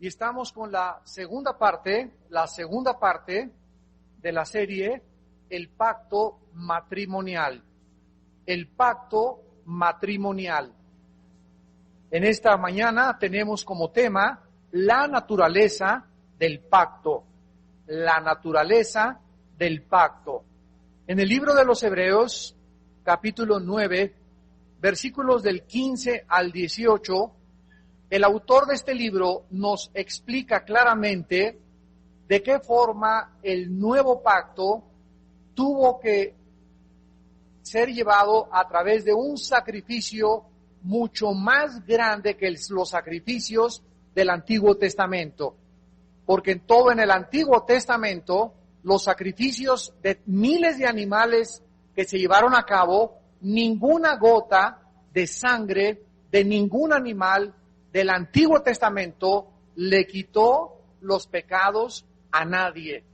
Y estamos con la segunda parte de la serie, el pacto matrimonial. El pacto matrimonial. En esta mañana tenemos como tema la naturaleza del pacto. La naturaleza del pacto. En el libro de los Hebreos, capítulo 9, versículos del 15 al 18, el autor de este libro nos explica claramente de qué forma el nuevo pacto tuvo que ser llevado a través de un sacrificio mucho más grande que los sacrificios del Antiguo Testamento. Porque en el Antiguo Testamento, los sacrificios de miles de animales que se llevaron a cabo, ninguna gota de sangre de ningún animal del Antiguo Testamento le quitó los pecados a nadie.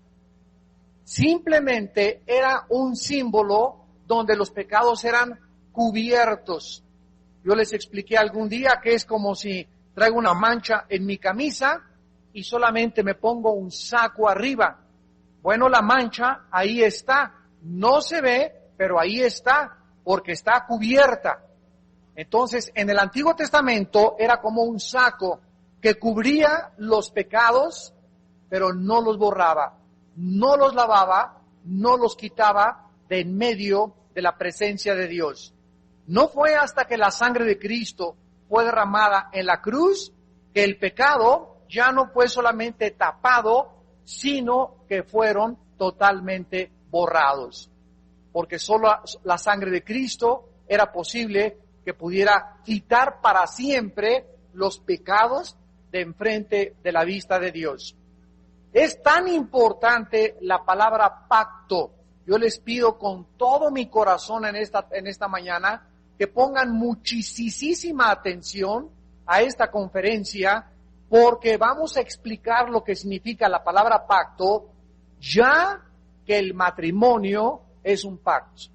Simplemente era un símbolo donde los pecados eran cubiertos. Yo les expliqué algún día que es como si traigo una mancha en mi camisa y solamente me pongo un saco arriba. Bueno, la mancha ahí está, no se ve, pero ahí está, porque está cubierta. Entonces, en el Antiguo Testamento era como un saco que cubría los pecados, pero no los borraba, no los lavaba, no los quitaba de en medio de la presencia de Dios. No fue hasta que la sangre de Cristo fue derramada en la cruz que el pecado ya no fue solamente tapado, sino que fueron totalmente borrados. Porque solo la sangre de Cristo era posible que pudiera quitar para siempre los pecados de enfrente de la vista de Dios. Es tan importante la palabra pacto. Yo les pido con todo mi corazón en esta mañana que pongan muchísima atención a esta conferencia, porque vamos a explicar lo que significa la palabra pacto, ya que el matrimonio es un pacto.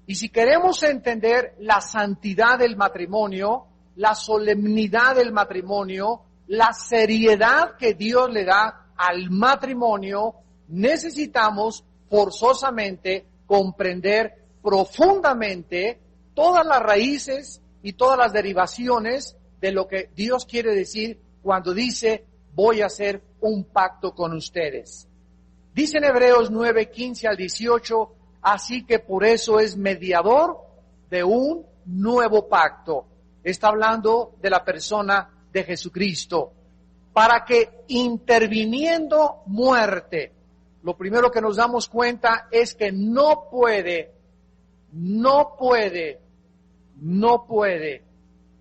Y si queremos entender la santidad del matrimonio, la solemnidad del matrimonio, la seriedad que Dios le da al matrimonio, necesitamos forzosamente comprender profundamente todas las raíces y todas las derivaciones de lo que Dios quiere decir cuando dice, voy a hacer un pacto con ustedes. Dice en Hebreos 9, 15 al 18, así que por eso es mediador de un nuevo pacto. Está hablando de la persona de Jesucristo. Para que interviniendo muerte, lo primero que nos damos cuenta es que no puede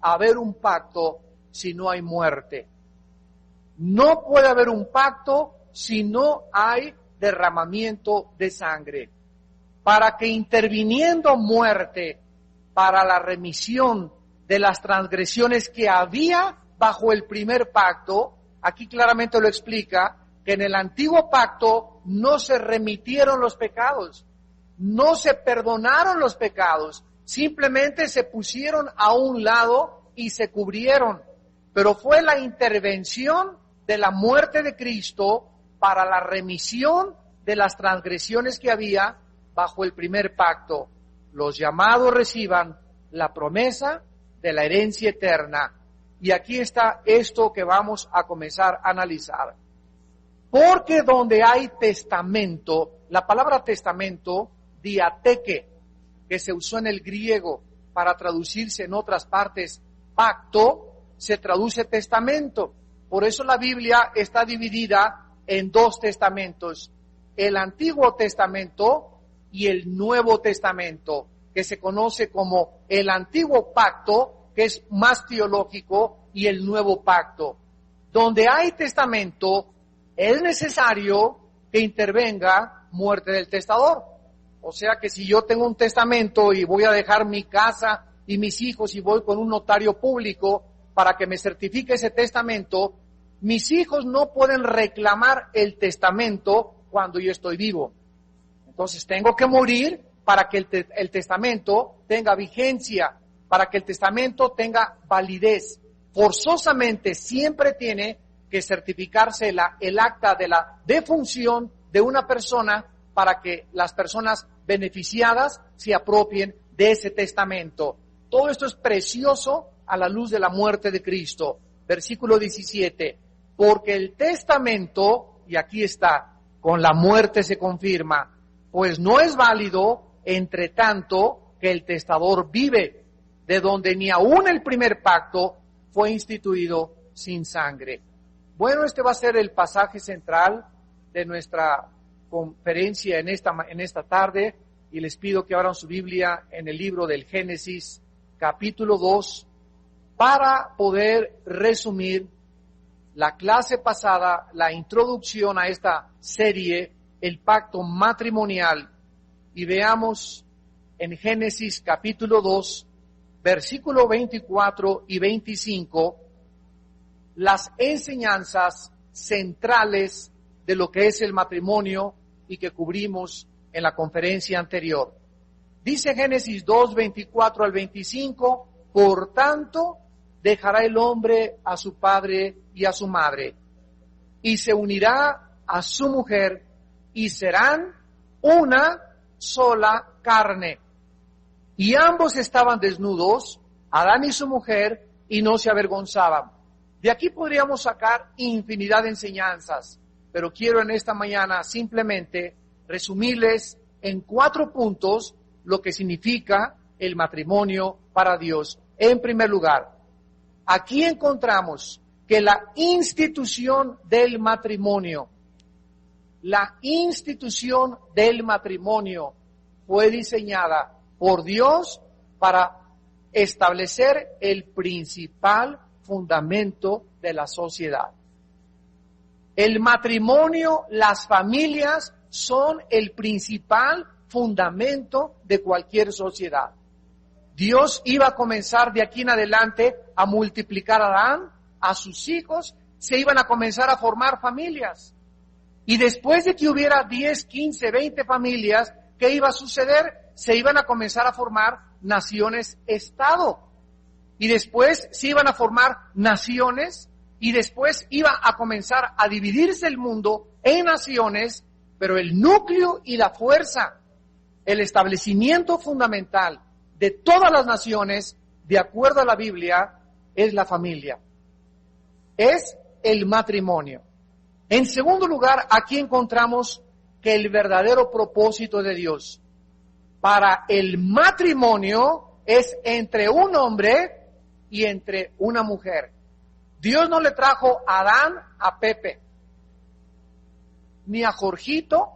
haber un pacto si no hay muerte. No puede haber un pacto si no hay derramamiento de sangre. Para que interviniendo muerte para la remisión de las transgresiones que había bajo el primer pacto, aquí claramente lo explica, que en el antiguo pacto no se remitieron los pecados, no se perdonaron los pecados, simplemente se pusieron a un lado y se cubrieron. Pero fue la intervención de la muerte de Cristo para la remisión de las transgresiones que había bajo el primer pacto. Los llamados reciban la promesa de la herencia eterna. Y aquí está esto que vamos a comenzar a analizar. Porque donde hay testamento, la palabra testamento, diateque, que se usó en el griego para traducirse en otras partes, pacto, se traduce testamento. Por eso la Biblia está dividida en dos testamentos, el Antiguo Testamento y el Nuevo Testamento, que se conoce como el Antiguo Pacto, que es más teológico, y el Nuevo Pacto. Donde hay testamento, es necesario que intervenga muerte del testador. O sea que si yo tengo un testamento y voy a dejar mi casa y mis hijos y voy con un notario público para que me certifique ese testamento, mis hijos no pueden reclamar el testamento cuando yo estoy vivo. Entonces tengo que morir para que el testamento tenga vigencia, para que el testamento tenga validez. Forzosamente siempre tiene que certificarse el acta de la defunción de una persona para que las personas beneficiadas se apropien de ese testamento. Todo esto es precioso a la luz de la muerte de Cristo. Versículo 17, porque el testamento, y aquí está, con la muerte se confirma, pues no es válido entre tanto que el testador vive, de donde ni aún el primer pacto fue instituido sin sangre. Bueno, este va a ser el pasaje central de nuestra conferencia en esta tarde, y les pido que abran su Biblia en el libro del Génesis, capítulo 2, para poder resumir la clase pasada, la introducción a esta serie, el pacto matrimonial, y veamos en Génesis capítulo 2, versículo 24 y 25, las enseñanzas centrales de lo que es el matrimonio y que cubrimos en la conferencia anterior. Dice Génesis 2, 24 al 25, por tanto, dejará el hombre a su padre y a su madre, y se unirá a su mujer, y serán una sola carne. Y ambos estaban desnudos, Adán y su mujer, y no se avergonzaban. De aquí podríamos sacar infinidad de enseñanzas, pero quiero en esta mañana simplemente resumirles en 4 puntos lo que significa el matrimonio para Dios. En primer lugar, aquí encontramos que la institución del matrimonio fue diseñada por Dios para establecer el principal fundamento de la sociedad. El matrimonio, las familias son el principal fundamento de cualquier sociedad. Dios iba a comenzar de aquí en adelante a multiplicar a Adán, a sus hijos, se iban a comenzar a formar familias. Y después de que hubiera 10, 15, 20 familias, ¿qué iba a suceder? Se iban a comenzar a formar naciones-estado. Y después se iban a formar naciones, y después iba a comenzar a dividirse el mundo en naciones, pero el núcleo y la fuerza, el establecimiento fundamental de todas las naciones, de acuerdo a la Biblia, es la familia. Es el matrimonio. En segundo lugar, aquí encontramos que el verdadero propósito de Dios para el matrimonio es entre un hombre y entre una mujer. Dios no le trajo a Adán a Pepe, ni a Jorgito,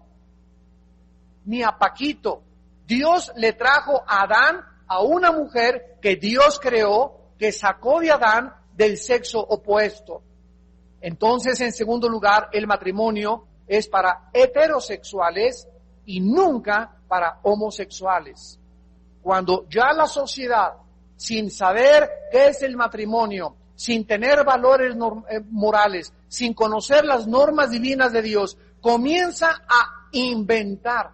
ni a Paquito. Dios le trajo a Adán a una mujer que Dios creó, que sacó de Adán del sexo opuesto. Entonces, en segundo lugar, el matrimonio es para heterosexuales y nunca para homosexuales. Cuando ya la sociedad, sin saber qué es el matrimonio, sin tener valores morales, sin conocer las normas divinas de Dios, comienza a inventar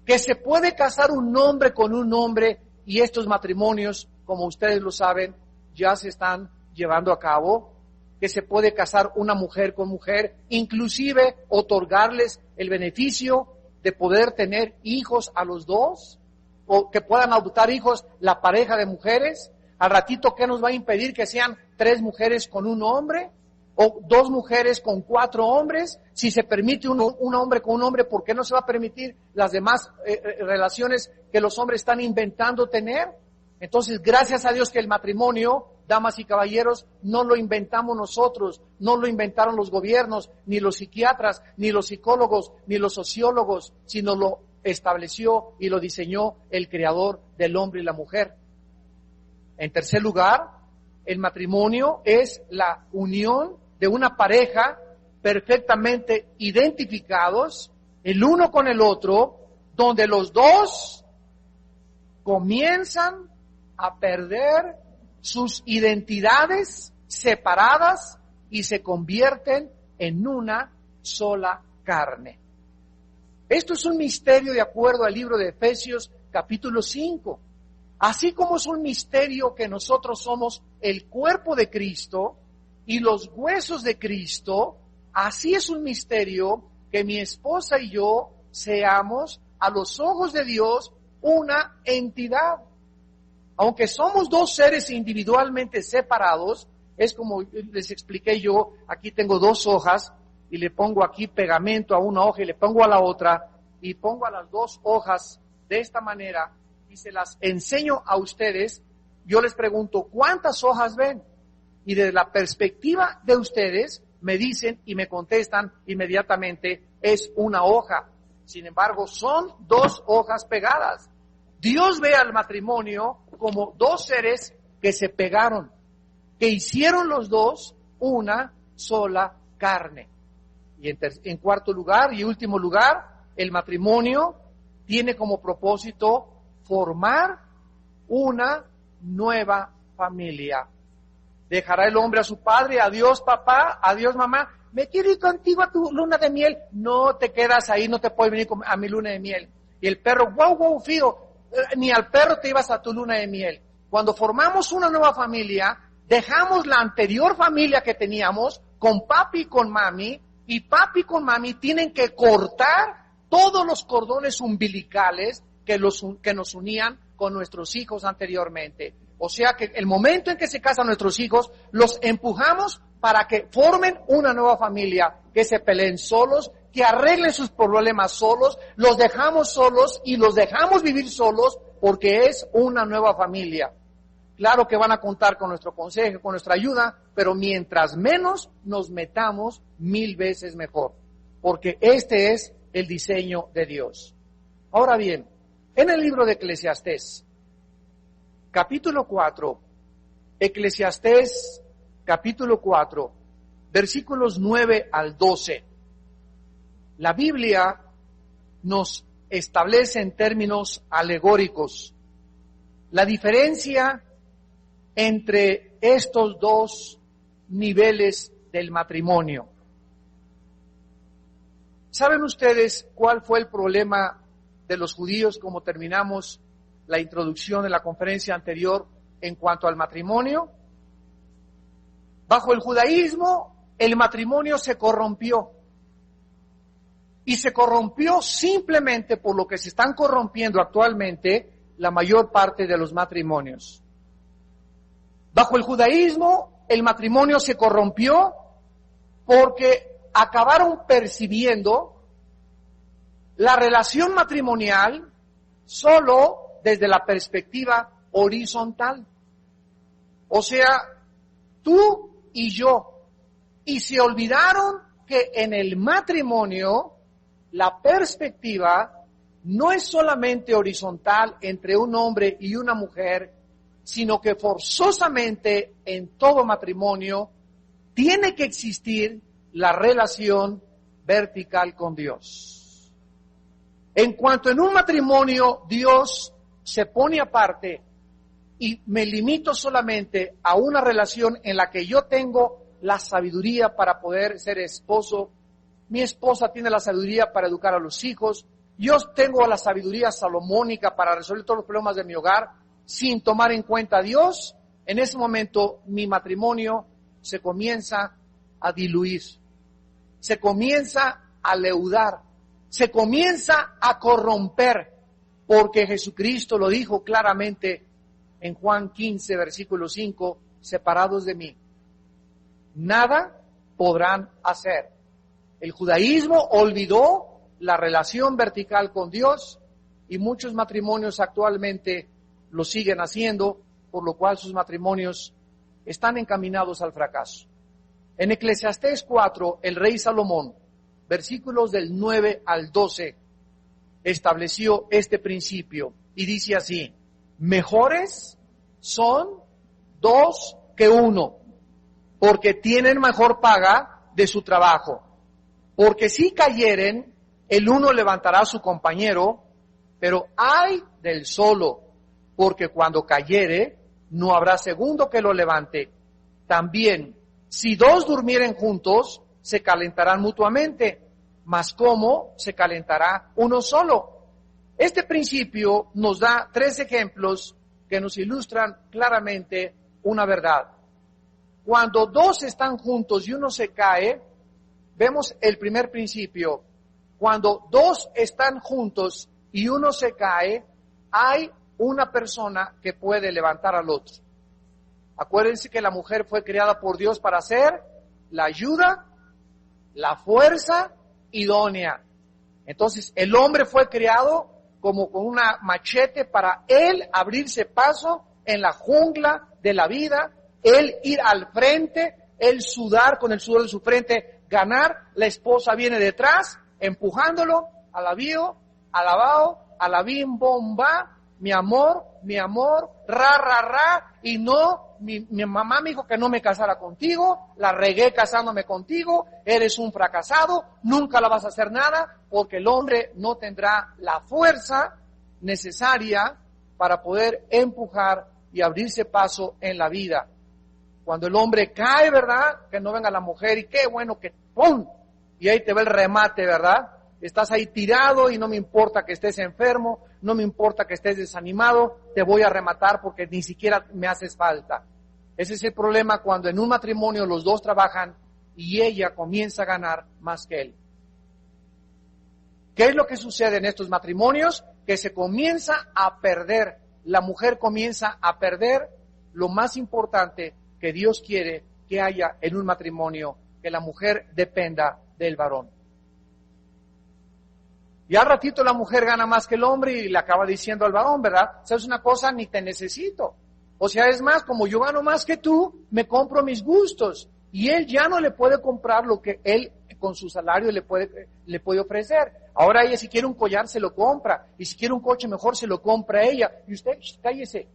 que se puede casar un hombre con un hombre, y estos matrimonios, como ustedes lo saben, ya se están llevando a cabo, que se puede casar una mujer con mujer, inclusive otorgarles el beneficio de poder tener hijos a los dos, o que puedan adoptar hijos la pareja de mujeres. Al ratito, ¿qué nos va a impedir que sean 3 mujeres con un hombre? ¿O 2 mujeres con 4 hombres? Si se permite un hombre con un hombre, ¿por qué no se va a permitir las demás relaciones que los hombres están inventando tener? Entonces, gracias a Dios que el matrimonio, damas y caballeros, no lo inventamos nosotros, no lo inventaron los gobiernos, ni los psiquiatras, ni los psicólogos, ni los sociólogos, sino lo estableció y lo diseñó el creador del hombre y la mujer. En tercer lugar, el matrimonio es la unión de una pareja perfectamente identificados, el uno con el otro, donde los dos comienzan a perder sus identidades separadas y se convierten en una sola carne. Esto es un misterio de acuerdo al libro de Efesios capítulo 5. Así como es un misterio que nosotros somos el cuerpo de Cristo, y los huesos de Cristo, así es un misterio que mi esposa y yo seamos a los ojos de Dios una entidad. Aunque somos dos seres individualmente separados, es como les expliqué yo, aquí tengo dos hojas y le pongo aquí pegamento a una hoja y le pongo a la otra y pongo a las dos hojas de esta manera y se las enseño a ustedes. Yo les pregunto, ¿cuántas hojas ven? Y desde la perspectiva de ustedes me dicen y me contestan inmediatamente, es una hoja. Sin embargo, son dos hojas pegadas. Dios ve al matrimonio como dos seres que se pegaron, que hicieron los dos una sola carne. Y en cuarto lugar y último lugar, el matrimonio tiene como propósito formar una nueva familia. Dejará el hombre a su padre, adiós papá, adiós mamá, me quiero ir contigo a tu luna de miel. No te quedas ahí, no te puedes venir a mi luna de miel. Y el perro, wow, Fido, ni al perro te ibas a tu luna de miel. Cuando formamos una nueva familia, dejamos la anterior familia que teníamos con papi y con mami, y papi y con mami tienen que cortar todos los cordones umbilicales que nos unían con nuestros hijos anteriormente. O sea que el momento en que se casan nuestros hijos, los empujamos para que formen una nueva familia, que se peleen solos, que arreglen sus problemas solos, los dejamos solos y los dejamos vivir solos porque es una nueva familia. Claro que van a contar con nuestro consejo, con nuestra ayuda, pero mientras menos nos metamos, 1000 veces mejor, porque este es el diseño de Dios. Ahora bien, en el libro de Eclesiastés, capítulo 4, Eclesiastés, capítulo 4, versículos 9 al 12, la Biblia nos establece en términos alegóricos la diferencia entre estos dos niveles del matrimonio. ¿Saben ustedes cuál fue el problema de los judíos, como terminamos la introducción de la conferencia anterior en cuanto al matrimonio? Bajo el judaísmo, el matrimonio se corrompió. Y se corrompió simplemente por lo que se están corrompiendo actualmente la mayor parte de los matrimonios. Bajo el judaísmo, el matrimonio se corrompió porque acabaron percibiendo la relación matrimonial solo desde la perspectiva horizontal. O sea, tú y yo. Y se olvidaron que en el matrimonio la perspectiva no es solamente horizontal entre un hombre y una mujer, sino que forzosamente en todo matrimonio tiene que existir la relación vertical con Dios. En cuanto en un matrimonio Dios se pone aparte y me limito solamente a una relación en la que yo tengo la sabiduría para poder ser esposo, mi esposa tiene la sabiduría para educar a los hijos, yo tengo la sabiduría salomónica para resolver todos los problemas de mi hogar, sin tomar en cuenta a Dios, en ese momento mi matrimonio se comienza a diluir, se comienza a leudar, se comienza a corromper, porque Jesucristo lo dijo claramente en Juan 15, versículo 5, separados de mí, nada podrán hacer. El judaísmo olvidó la relación vertical con Dios y muchos matrimonios actualmente lo siguen haciendo, por lo cual sus matrimonios están encaminados al fracaso. En Eclesiastés 4, el rey Salomón, versículos del 9 al 12, estableció este principio y dice así: mejores son dos que uno, porque tienen mejor paga de su trabajo. Porque si cayeren, el uno levantará a su compañero, pero ay del solo, porque cuando cayere, no habrá segundo que lo levante. También, si dos durmieren juntos, se calentarán mutuamente, mas ¿cómo se calentará uno solo? Este principio nos da 3 ejemplos que nos ilustran claramente una verdad. Cuando dos están juntos y uno se cae, vemos el primer principio. Cuando dos están juntos y uno se cae, hay una persona que puede levantar al otro. Acuérdense que la mujer fue creada por Dios para ser la ayuda, la fuerza idónea. Entonces, el hombre fue creado como con una machete para él abrirse paso en la jungla de la vida, él ir al frente, él sudar con el sudor de su frente, ganar. La esposa viene detrás, empujándolo, alabío, alabao, alabim, bomba, mi amor, ra, y no, mi mamá me dijo que no me casara contigo, la regué casándome contigo, eres un fracasado, nunca la vas a hacer nada, porque el hombre no tendrá la fuerza necesaria para poder empujar y abrirse paso en la vida. Cuando el hombre cae, ¿verdad? Que no venga la mujer y qué bueno que ¡pum! Y ahí te va el remate, ¿verdad? Estás ahí tirado y no me importa que estés enfermo, no me importa que estés desanimado, te voy a rematar porque ni siquiera me haces falta. Ese es el problema cuando en un matrimonio los dos trabajan y ella comienza a ganar más que él. ¿Qué es lo que sucede en estos matrimonios? Que se comienza a perder, la mujer comienza a perder lo más importante que Dios quiere que haya en un matrimonio, que la mujer dependa del varón. Y al ratito la mujer gana más que el hombre y le acaba diciendo al varón, ¿verdad? ¿Sabes una cosa? Ni te necesito. O sea, es más, como yo gano más que tú, me compro mis gustos. Y él ya no le puede comprar lo que él con su salario le puede ofrecer. Ahora ella si quiere un collar se lo compra. Y si quiere un coche mejor se lo compra ella. Y usted, cállese.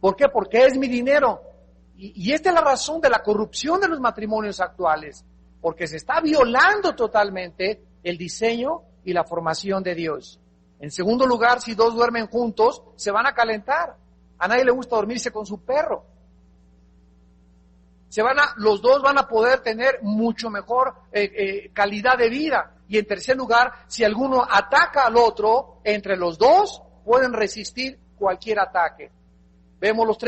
¿Por qué? Porque es mi dinero. Y esta es la razón de la corrupción de los matrimonios actuales. Porque se está violando totalmente el diseño y la formación de Dios. En segundo lugar, si dos duermen juntos, se van a calentar. A nadie le gusta dormirse con su perro. Los dos van a poder tener mucho mejor calidad de vida. Y en tercer lugar, si alguno ataca al otro, entre los dos pueden resistir cualquier ataque. Vemos los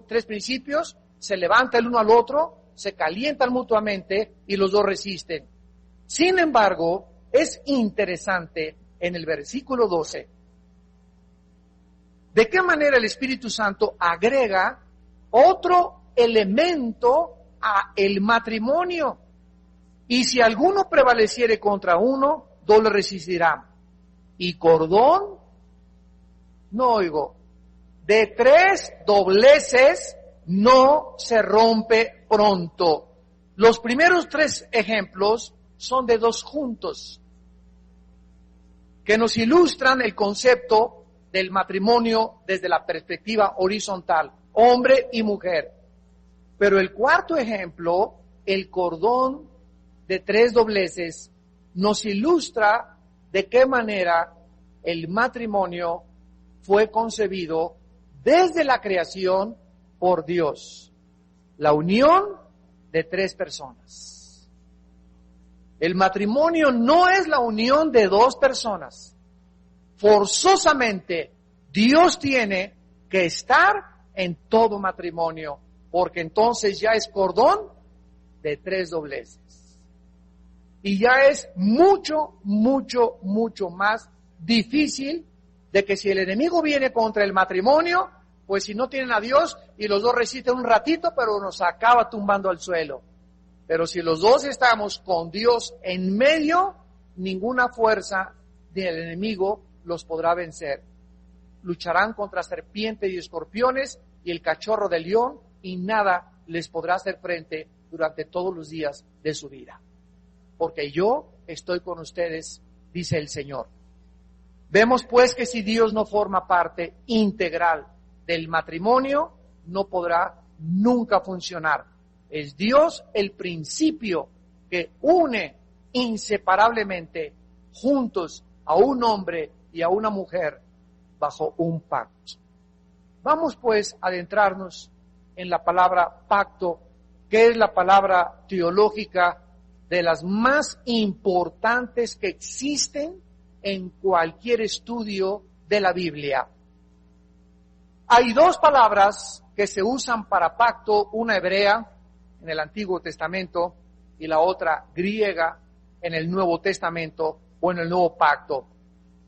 tres principios, se levanta el uno al otro, se calientan mutuamente y los dos resisten. Sin embargo, es interesante en el versículo 12, de qué manera el Espíritu Santo agrega otro elemento a el matrimonio. Y si alguno prevaleciere contra uno, dos le resistirán. Y cordón, no oigo, de 3 dobleces no se rompe pronto. Los primeros 3 ejemplos son de dos juntos, que nos ilustran el concepto del matrimonio desde la perspectiva horizontal, hombre y mujer. Pero el cuarto ejemplo, el cordón de 3 dobleces, nos ilustra de qué manera el matrimonio fue concebido desde la creación por Dios. La unión de 3 personas. El matrimonio no es la unión de 2 personas. Forzosamente, Dios tiene que estar en todo matrimonio, porque entonces ya es cordón de 3 dobleces. Y ya es mucho más difícil de que si el enemigo viene contra el matrimonio, pues si no tienen a Dios y los dos resisten un ratito, pero nos acaba tumbando al suelo. Pero si los dos estamos con Dios en medio, ninguna fuerza del enemigo los podrá vencer. Lucharán contra serpientes y escorpiones y el cachorro del león y nada les podrá hacer frente durante todos los días de su vida. Porque yo estoy con ustedes, dice el Señor. Vemos pues que si Dios no forma parte integral del matrimonio, no podrá nunca funcionar. Es Dios el principio que une inseparablemente juntos a un hombre y a una mujer bajo un pacto. Vamos pues a adentrarnos en la palabra pacto, que es la palabra teológica de las más importantes que existen en cualquier estudio de la Biblia. Hay 2 palabras que se usan para pacto, una hebrea en el Antiguo Testamento y la otra griega en el Nuevo Testamento o en el Nuevo Pacto.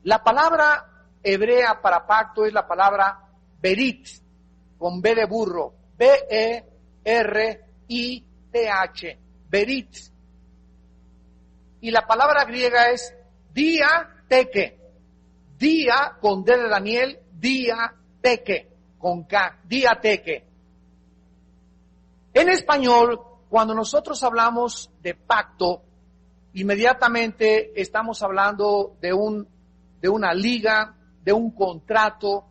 La palabra hebrea para pacto es la palabra berit, con B de burro, B-E-R-I-T-H, berit. Y la palabra griega es diateke, dia con D de Daniel, diateke, con K, diateke. En español, cuando nosotros hablamos de pacto, inmediatamente estamos hablando de una liga, de un contrato.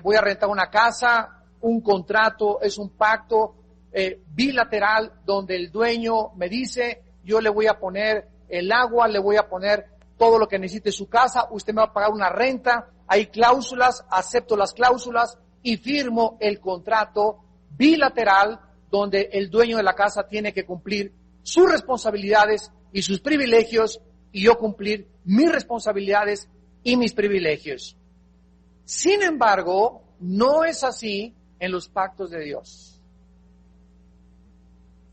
Voy a rentar una casa, un contrato es un pacto bilateral donde el dueño me dice, yo le voy a poner el agua, le voy a poner todo lo que necesite su casa, usted me va a pagar una renta, hay cláusulas, acepto las cláusulas y firmo el contrato bilateral donde el dueño de la casa tiene que cumplir sus responsabilidades y sus privilegios y yo cumplir mis responsabilidades y mis privilegios. Sin embargo, no es así en los pactos de Dios.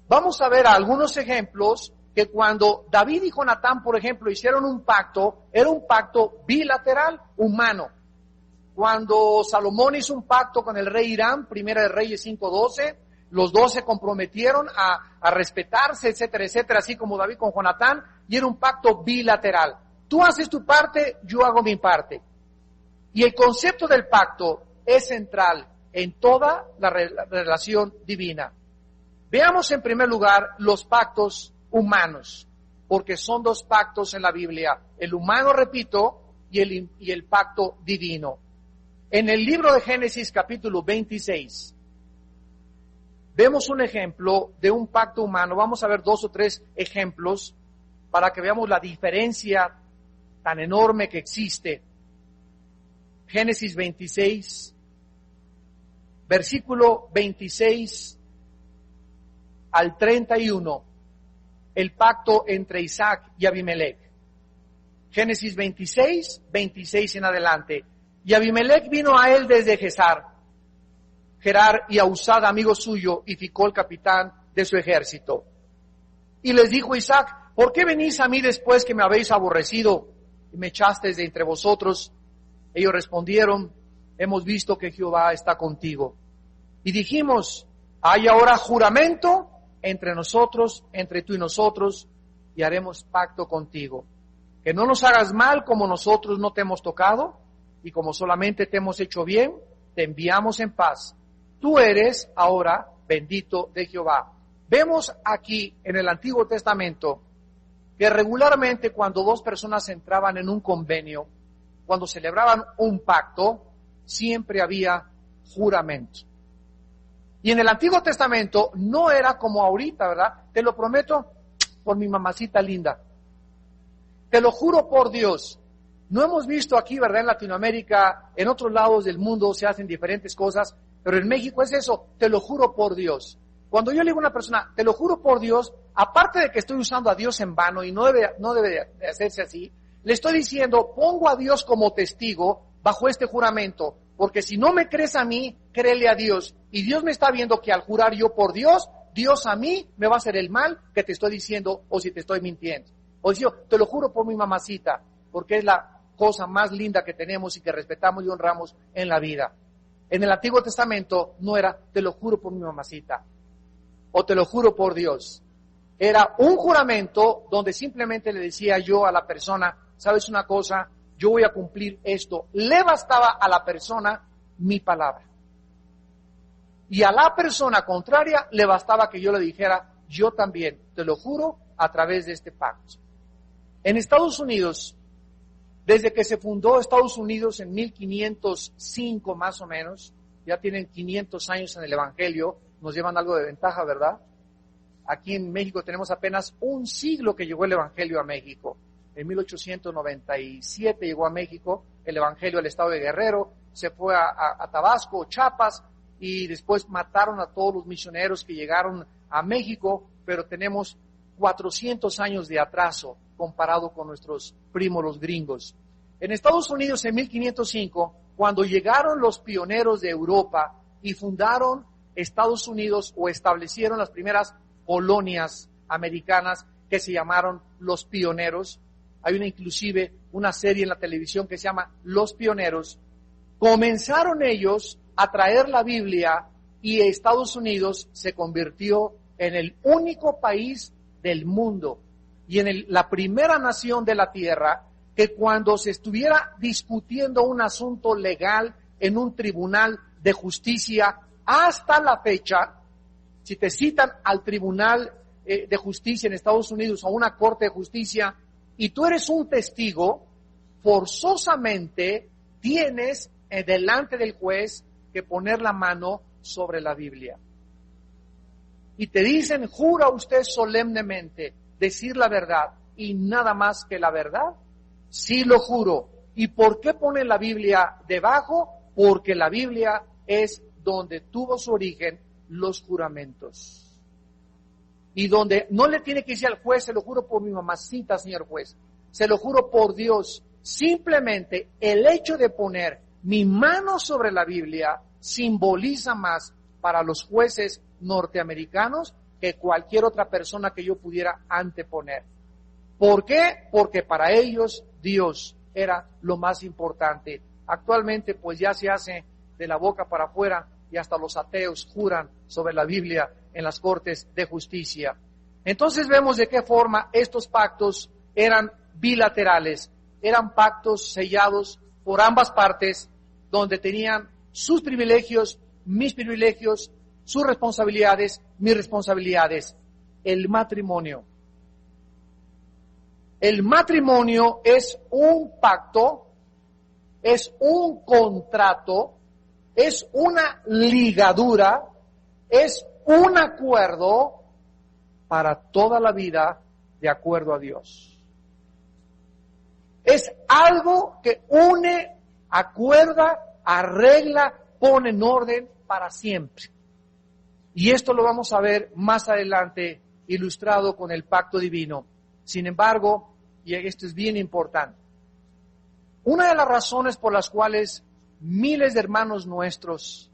Vamos a ver algunos ejemplos que cuando David y Jonatán, por ejemplo, hicieron un pacto, era un pacto bilateral, humano. Cuando Salomón hizo un pacto con el rey Hiram, Primera de Reyes 5:12, los dos se comprometieron a respetarse, etcétera, etcétera, así como David con Jonatán, y era un pacto bilateral. Tú haces tu parte, yo hago mi parte. Y el concepto del pacto es central en toda la relación divina. Veamos en primer lugar los pactos humanos, porque son dos pactos en la Biblia, el humano, repito, y el pacto divino. En el libro de Génesis capítulo 26, vemos un ejemplo de un pacto humano. Vamos a ver 2 o 3 ejemplos para que veamos la diferencia tan enorme que existe. Génesis 26, versículo 26 al 31, el pacto entre Isaac y Abimelech. Génesis 26, 26 en adelante. Y Abimelech vino a él desde Gerar y Ahuzad, amigo suyo, y Ficol, capitán de su ejército. Y les dijo Isaac, ¿por qué venís a mí después que me habéis aborrecido y me echasteis de entre vosotros? Ellos respondieron, hemos visto que Jehová está contigo. Y dijimos, hay ahora juramento entre nosotros, entre tú y nosotros, y haremos pacto contigo. Que no nos hagas mal como nosotros no te hemos tocado, y como solamente te hemos hecho bien, te enviamos en paz. Tú eres ahora bendito de Jehová. Vemos aquí en el Antiguo Testamento que regularmente cuando dos personas entraban en un convenio, cuando celebraban un pacto, siempre había juramento. Y en el Antiguo Testamento no era como ahorita, ¿verdad? Te lo prometo por mi mamacita linda. Te lo juro por Dios. No hemos visto aquí, ¿verdad? En Latinoamérica, en otros lados del mundo se hacen diferentes cosas, pero en México es eso, te lo juro por Dios. Cuando yo le digo a una persona, te lo juro por Dios, aparte de que estoy usando a Dios en vano y no debe de hacerse así, le estoy diciendo, pongo a Dios como testigo bajo este juramento, porque si no me crees a mí, créele a Dios. Y Dios me está viendo que al jurar yo por Dios, Dios a mí me va a hacer el mal que te estoy diciendo o si te estoy mintiendo. O si yo, te lo juro por mi mamacita, porque es la cosa más linda que tenemos y que respetamos y honramos en la vida. En el Antiguo Testamento no era, te lo juro por mi mamacita, o te lo juro por Dios. Era un juramento donde simplemente le decía yo a la persona, ¿sabes una cosa? Yo voy a cumplir esto. Le bastaba a la persona mi palabra. Y a la persona contraria le bastaba que yo le dijera, yo también, te lo juro, a través de este pacto. En Estados Unidos, desde que se fundó Estados Unidos en 1505 más o menos, ya tienen 500 años en el Evangelio, nos llevan algo de ventaja, ¿verdad? Aquí en México tenemos apenas un siglo que llegó el Evangelio a México. En 1897 llegó a México el Evangelio al estado de Guerrero, se fue a Tabasco, Chiapas, y después mataron a todos los misioneros que llegaron a México, pero tenemos 400 años de atraso comparado con nuestros primos los gringos. En Estados Unidos en 1505, cuando llegaron los pioneros de Europa, y fundaron Estados Unidos o establecieron las primeras colonias americanas que se llamaron Los Pioneros. Hay inclusive una serie en la televisión que se llama Los Pioneros. Comenzaron ellos a traer la Biblia y Estados Unidos se convirtió en el único país del mundo y en la primera nación de la tierra que cuando se estuviera discutiendo un asunto legal en un tribunal de justicia, hasta la fecha, si te citan al tribunal de justicia en Estados Unidos o a una corte de justicia y tú eres un testigo, forzosamente tienes delante del juez que poner la mano sobre la Biblia. Y te dicen, ¿jura usted solemnemente decir la verdad y nada más que la verdad? Sí, lo juro. ¿Y por qué ponen la Biblia debajo? Porque la Biblia es donde tuvo su origen los juramentos. Y donde no le tiene que decir al juez, se lo juro por mi mamacita, señor juez, se lo juro por Dios. Simplemente el hecho de poner mi mano sobre la Biblia simboliza más para los jueces norteamericanos que cualquier otra persona que yo pudiera anteponer. ¿Por qué? Porque para ellos Dios era lo más importante. Actualmente pues ya se hace de la boca para afuera y hasta los ateos juran sobre la Biblia en las cortes de justicia. Entonces vemos de qué forma estos pactos eran bilaterales, eran pactos sellados por ambas partes, donde tenían sus privilegios, mis privilegios, sus responsabilidades, mis responsabilidades. El matrimonio. El matrimonio es un pacto, es un contrato, es una ligadura, es un acuerdo para toda la vida de acuerdo a Dios. Es algo que une, acuerda, arregla, pone en orden para siempre. Y esto lo vamos a ver más adelante ilustrado con el pacto divino. Sin embargo, y esto es bien importante, una de las razones por las cuales miles de hermanos nuestros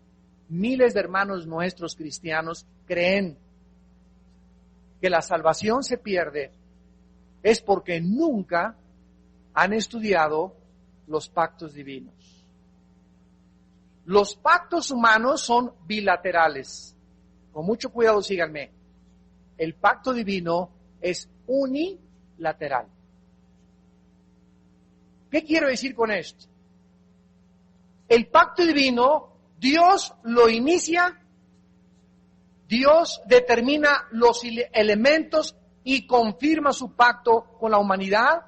cristianos creen que la salvación se pierde es porque nunca han estudiado los pactos divinos. Los pactos humanos son bilaterales. Con mucho cuidado, síganme. El pacto divino es unilateral. ¿Qué quiero decir con esto? El pacto divino, Dios lo inicia, Dios determina los elementos y confirma su pacto con la humanidad.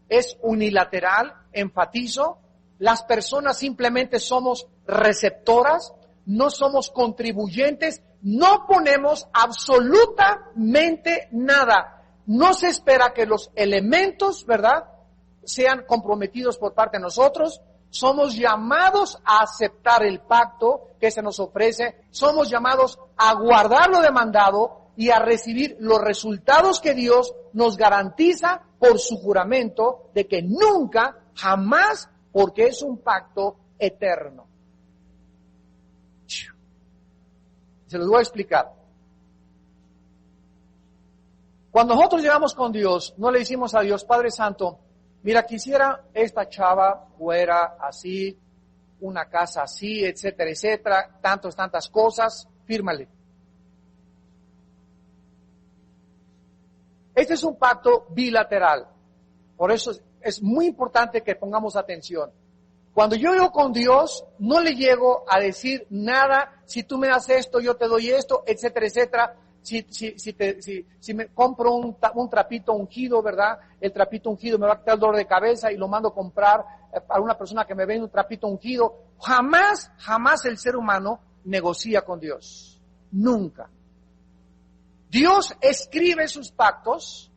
Es unilateral, enfatizo. Las personas simplemente somos receptoras, no somos contribuyentes, no ponemos absolutamente nada. No se espera que los elementos, ¿verdad?, sean comprometidos por parte de nosotros. Somos llamados a aceptar el pacto que se nos ofrece. Somos llamados a guardar lo demandado y a recibir los resultados que Dios nos garantiza por su juramento de que nunca, jamás, porque es un pacto eterno. Se los voy a explicar. Cuando nosotros llegamos con Dios, no le decimos a Dios, Padre Santo, mira, quisiera esta chava fuera así, una casa así, etcétera, etcétera, tantas cosas, fírmale. Este es un pacto bilateral. Por eso es muy importante que pongamos atención. Cuando yo llego con Dios, no le llego a decir nada, si tú me das esto, yo te doy esto, etcétera, etcétera. Si me compro un trapito ungido, ¿verdad? El trapito ungido me va a quitar el dolor de cabeza y lo mando a comprar a una persona que me vende un trapito ungido. Jamás el ser humano negocia con Dios. Nunca. Dios escribe sus pactos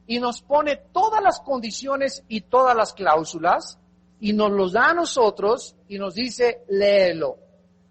y nos pone todas las condiciones y todas las cláusulas y nos los da a nosotros y nos dice, léelo.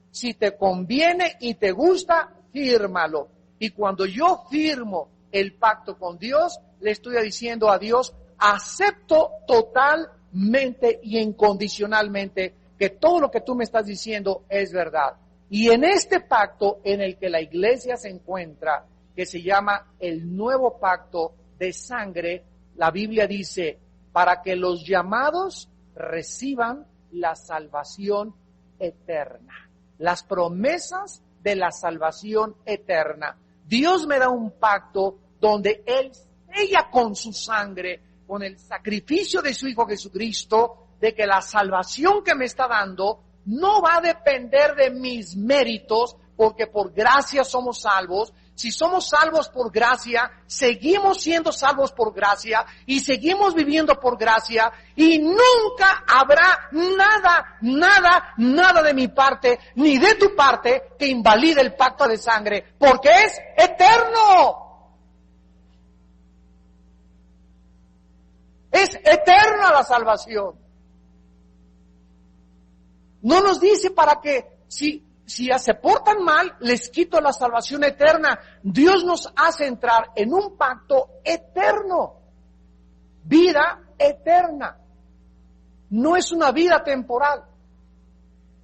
Si te conviene y te gusta, fírmalo. Y cuando yo firmo el pacto con Dios, le estoy diciendo a Dios, acepto totalmente y incondicionalmente que todo lo que tú me estás diciendo es verdad. Y en este pacto en el que la iglesia se encuentra, que se llama el nuevo pacto de sangre, la Biblia dice, para que los llamados reciban la salvación eterna. Las promesas de la salvación eterna. Dios me da un pacto donde Él sella con su sangre, con el sacrificio de su Hijo Jesucristo, de que la salvación que me está dando no va a depender de mis méritos, porque por gracia somos salvos. Si somos salvos por gracia, seguimos siendo salvos por gracia y seguimos viviendo por gracia, y nunca habrá nada de mi parte ni de tu parte que invalide el pacto de sangre, porque es eterno. Es eterna la salvación. No nos dice para que si se portan mal, les quito la salvación eterna. Dios nos hace entrar en un pacto eterno. Vida eterna. No es una vida temporal.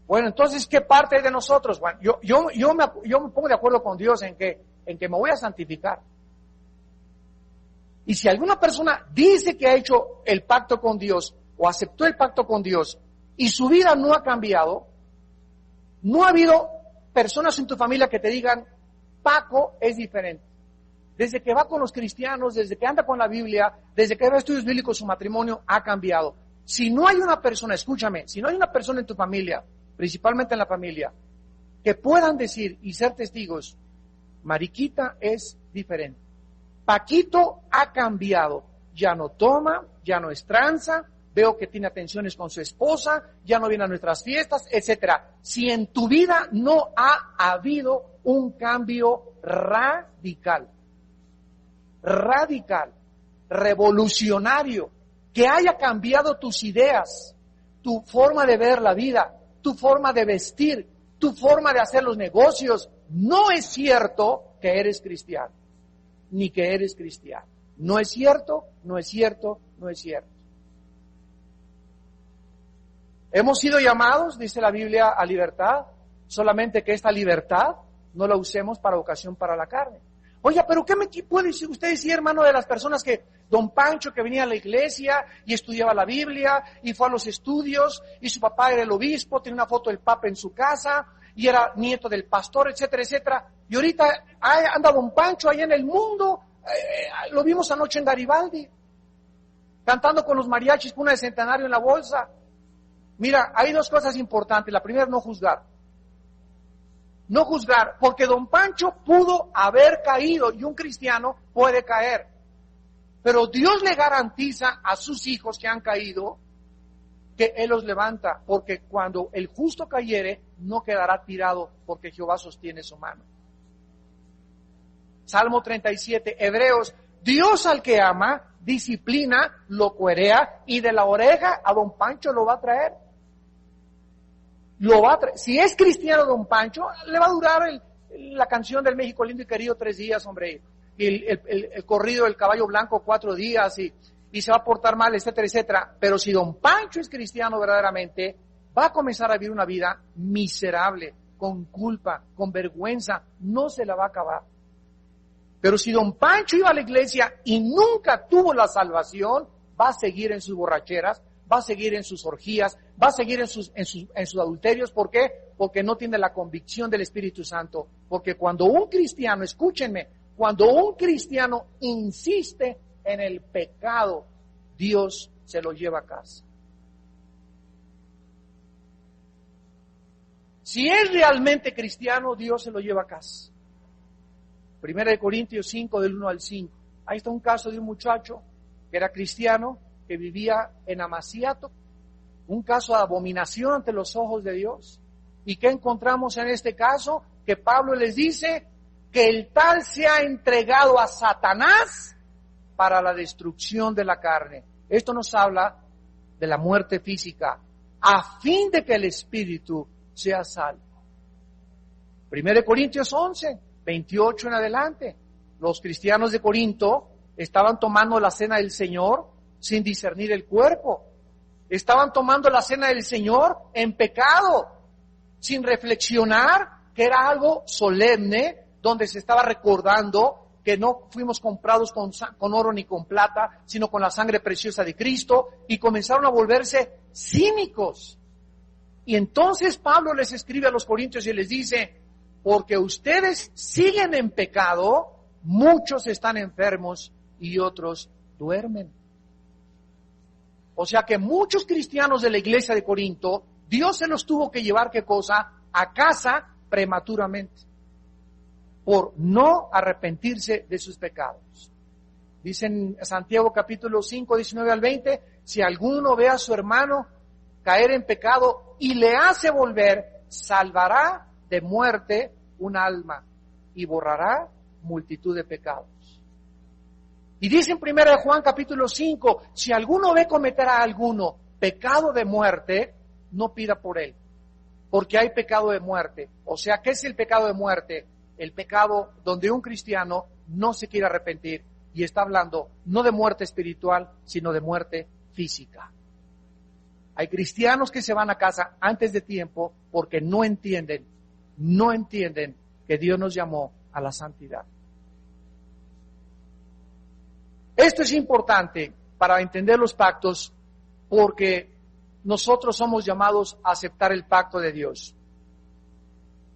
Bueno, entonces, ¿qué parte hay de nosotros? Bueno, yo me pongo de acuerdo con Dios en que me voy a santificar. Y si alguna persona dice que ha hecho el pacto con Dios o aceptó el pacto con Dios y su vida no ha cambiado, no ha habido personas en tu familia que te digan, Paco es diferente. Desde que va con los cristianos, desde que anda con la Biblia, desde que ve estudios bíblicos, su matrimonio ha cambiado. Si no hay una persona, escúchame, si no hay una persona en tu familia, principalmente en la familia, que puedan decir y ser testigos, Mariquita es diferente. Paquito ha cambiado, ya no toma, ya no es tranza, veo que tiene atenciones con su esposa, ya no viene a nuestras fiestas, etcétera. Si en tu vida no ha habido un cambio radical, revolucionario, que haya cambiado tus ideas, tu forma de ver la vida, tu forma de vestir, tu forma de hacer los negocios, no es cierto que eres cristiano, ni que eres cristiano. No es cierto, no es cierto, no es cierto. Hemos sido llamados, dice la Biblia, a libertad, solamente que esta libertad no la usemos para ocasión para la carne. Oye, pero ¿qué me puede usted decir, hermano, de las personas que don Pancho, que venía a la iglesia y estudiaba la Biblia y fue a los estudios y su papá era el obispo, tiene una foto del papa en su casa y era nieto del pastor, etcétera, etcétera, y ahorita anda don Pancho allá en el mundo, lo vimos anoche en Garibaldi, cantando con los mariachis con una de centenario en la bolsa? Mira, hay dos cosas importantes. La primera, no juzgar. No juzgar, porque don Pancho pudo haber caído y un cristiano puede caer. Pero Dios le garantiza a sus hijos que han caído que Él los levanta, porque cuando el justo cayere, no quedará tirado, porque Jehová sostiene su mano. Salmo 37, Hebreos, Dios al que ama, disciplina, lo cuerea, y de la oreja a don Pancho lo va a traer. Si es cristiano don Pancho, le va a durar la canción del México lindo y querido 3 días, hombre, y el corrido del caballo blanco 4 días, y se va a portar mal, etcétera, etcétera. Pero si don Pancho es cristiano verdaderamente, va a comenzar a vivir una vida miserable, con culpa, con vergüenza, no se la va a acabar. Pero si don Pancho iba a la iglesia y nunca tuvo la salvación, va a seguir en sus borracheras, va a seguir en sus orgías, va a seguir en sus adulterios. ¿Por qué? Porque no tiene la convicción del Espíritu Santo. Porque cuando un cristiano, escúchenme, cuando un cristiano insiste en el pecado, Dios se lo lleva a casa. Si es realmente cristiano, Dios se lo lleva a casa. 1 Corintios 5, del 1 al 5. Ahí está un caso de un muchacho que era cristiano, que vivía en Amaciato, un caso de abominación ante los ojos de Dios. ¿Y qué encontramos en este caso? Que Pablo les dice que el tal se ha entregado a Satanás para la destrucción de la carne. Esto nos habla de la muerte física, a fin de que el espíritu sea salvo. 1 Corintios 11, 28 en adelante. Los cristianos de Corinto estaban tomando la cena del Señor sin discernir el cuerpo. Estaban tomando la cena del Señor en pecado, sin reflexionar que era algo solemne, donde se estaba recordando que no fuimos comprados con oro ni con plata, sino con la sangre preciosa de Cristo, y comenzaron a volverse cínicos. Y entonces Pablo les escribe a los corintios y les dice, porque ustedes siguen en pecado, muchos están enfermos y otros duermen. O sea que muchos cristianos de la iglesia de Corinto, Dios se los tuvo que llevar, ¿qué cosa? A casa prematuramente, por no arrepentirse de sus pecados. Dice en Santiago capítulo 5, 19 al 20, si alguno ve a su hermano caer en pecado y le hace volver, salvará de muerte un alma y borrará multitud de pecados. Y dice en 1 Juan capítulo 5, si alguno ve cometer a alguno pecado de muerte, no pida por él, porque hay pecado de muerte. O sea, ¿qué es el pecado de muerte? El pecado donde un cristiano no se quiere arrepentir, y está hablando no de muerte espiritual, sino de muerte física. Hay cristianos que se van a casa antes de tiempo porque no entienden que Dios nos llamó a la santidad. Esto es importante para entender los pactos, porque nosotros somos llamados a aceptar el pacto de Dios.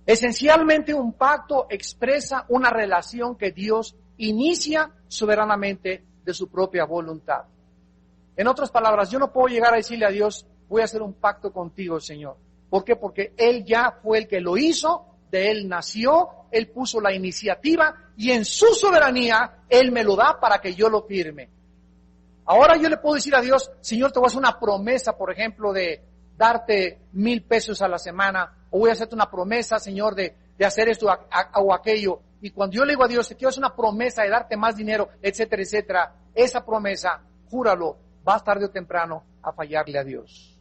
Esencialmente, un pacto expresa una relación que Dios inicia soberanamente de su propia voluntad. En otras palabras, yo no puedo llegar a decirle a Dios, voy a hacer un pacto contigo, Señor. ¿Por qué? Porque Él ya fue el que lo hizo, de Él nació, Él puso la iniciativa y en su soberanía Él me lo da para que yo lo firme. Ahora yo le puedo decir a Dios, Señor, te voy a hacer una promesa, por ejemplo, de darte 1,000 pesos a la semana, o voy a hacerte una promesa, Señor, de hacer esto o aquello. Y cuando yo le digo a Dios, te quiero hacer una promesa de darte más dinero, etcétera, etcétera, esa promesa, júralo, vas tarde o temprano a fallarle a Dios.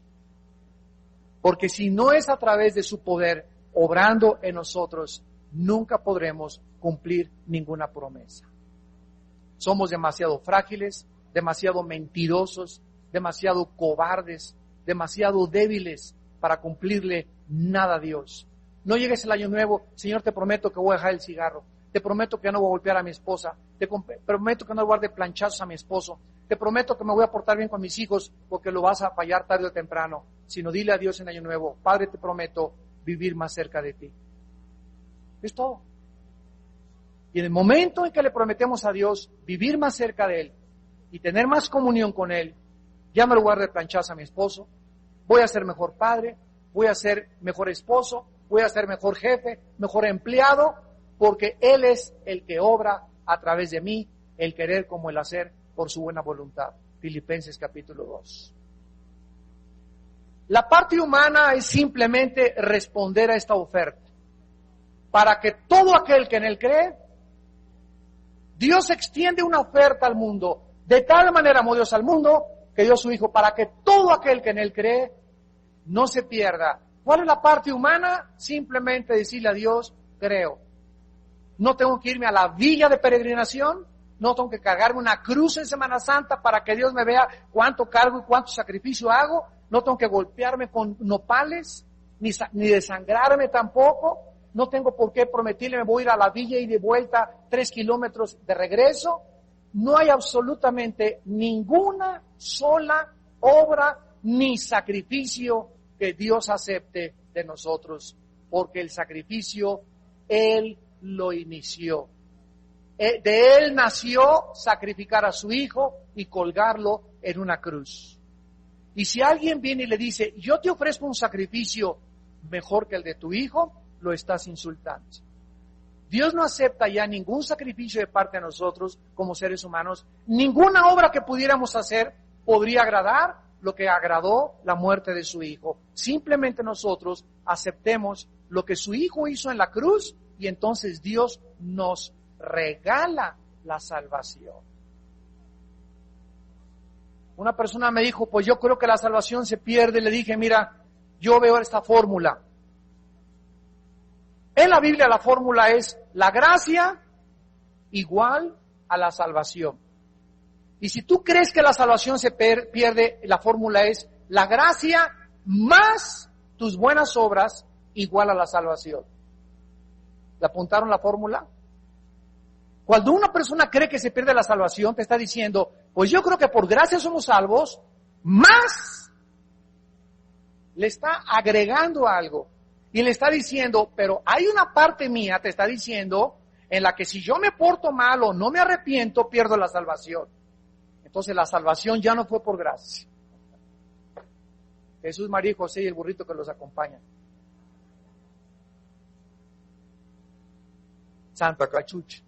Porque si no es a través de su poder obrando en nosotros, nunca podremos cumplir ninguna promesa. Somos demasiado frágiles, demasiado mentirosos, demasiado cobardes, demasiado débiles para cumplirle nada a Dios. No llegues el año nuevo, Señor, te prometo que voy a dejar el cigarro, te prometo que no voy a golpear a mi esposa, te prometo que no voy a dar planchazos a mi esposo, te prometo que me voy a portar bien con mis hijos, porque lo vas a fallar tarde o temprano. Sino dile a Dios en año nuevo, Padre, te prometo vivir más cerca de ti. Es todo. Y en el momento en que le prometemos a Dios vivir más cerca de Él y tener más comunión con Él, ya me lo voy a dar planchazos a mi esposo, voy a ser mejor padre, voy a ser mejor esposo, voy a ser mejor jefe, mejor empleado, porque Él es el que obra a través de mí, el querer como el hacer por su buena voluntad. Filipenses capítulo 2. La parte humana es simplemente responder a esta oferta, para que todo aquel que en Él cree, Dios extiende una oferta al mundo, de tal manera amó Dios al mundo, que dio a su Hijo, para que todo aquel que en Él cree, no se pierda. ¿Cuál es la parte humana? Simplemente decirle a Dios, creo. No tengo que irme a la villa de peregrinación, no tengo que cargarme una cruz en Semana Santa para que Dios me vea cuánto cargo y cuánto sacrificio hago, no tengo que golpearme con nopales, ni desangrarme tampoco, no tengo por qué prometerle me voy a ir a la villa y de vuelta 3 kilómetros de regreso. No hay absolutamente ninguna sola obra ni sacrificio que Dios acepte de nosotros, porque el sacrificio Él lo inició. De Él nació sacrificar a su Hijo y colgarlo en una cruz. Y si alguien viene y le dice, yo te ofrezco un sacrificio mejor que el de tu Hijo, lo estás insultando. Dios no acepta ya ningún sacrificio de parte de nosotros como seres humanos. Ninguna obra que pudiéramos hacer podría agradar lo que agradó la muerte de su Hijo. Simplemente nosotros aceptemos lo que su Hijo hizo en la cruz y entonces Dios nos regala la salvación. Una persona me dijo, pues yo creo que la salvación se pierde. Le dije, mira, yo veo esta fórmula. En la Biblia la fórmula es la gracia igual a la salvación. Y si tú crees que la salvación se pierde, la fórmula es la gracia más tus buenas obras igual a la salvación. ¿Le apuntaron la fórmula? Cuando una persona cree que se pierde la salvación, te está diciendo, pues yo creo que por gracia somos salvos, más le está agregando algo. Y le está diciendo, pero hay una parte mía, te está diciendo, en la que si yo me porto mal o no me arrepiento, pierdo la salvación. Entonces la salvación ya no fue por gracia. Jesús, María y José y el burrito que los acompaña. Santa cachucha.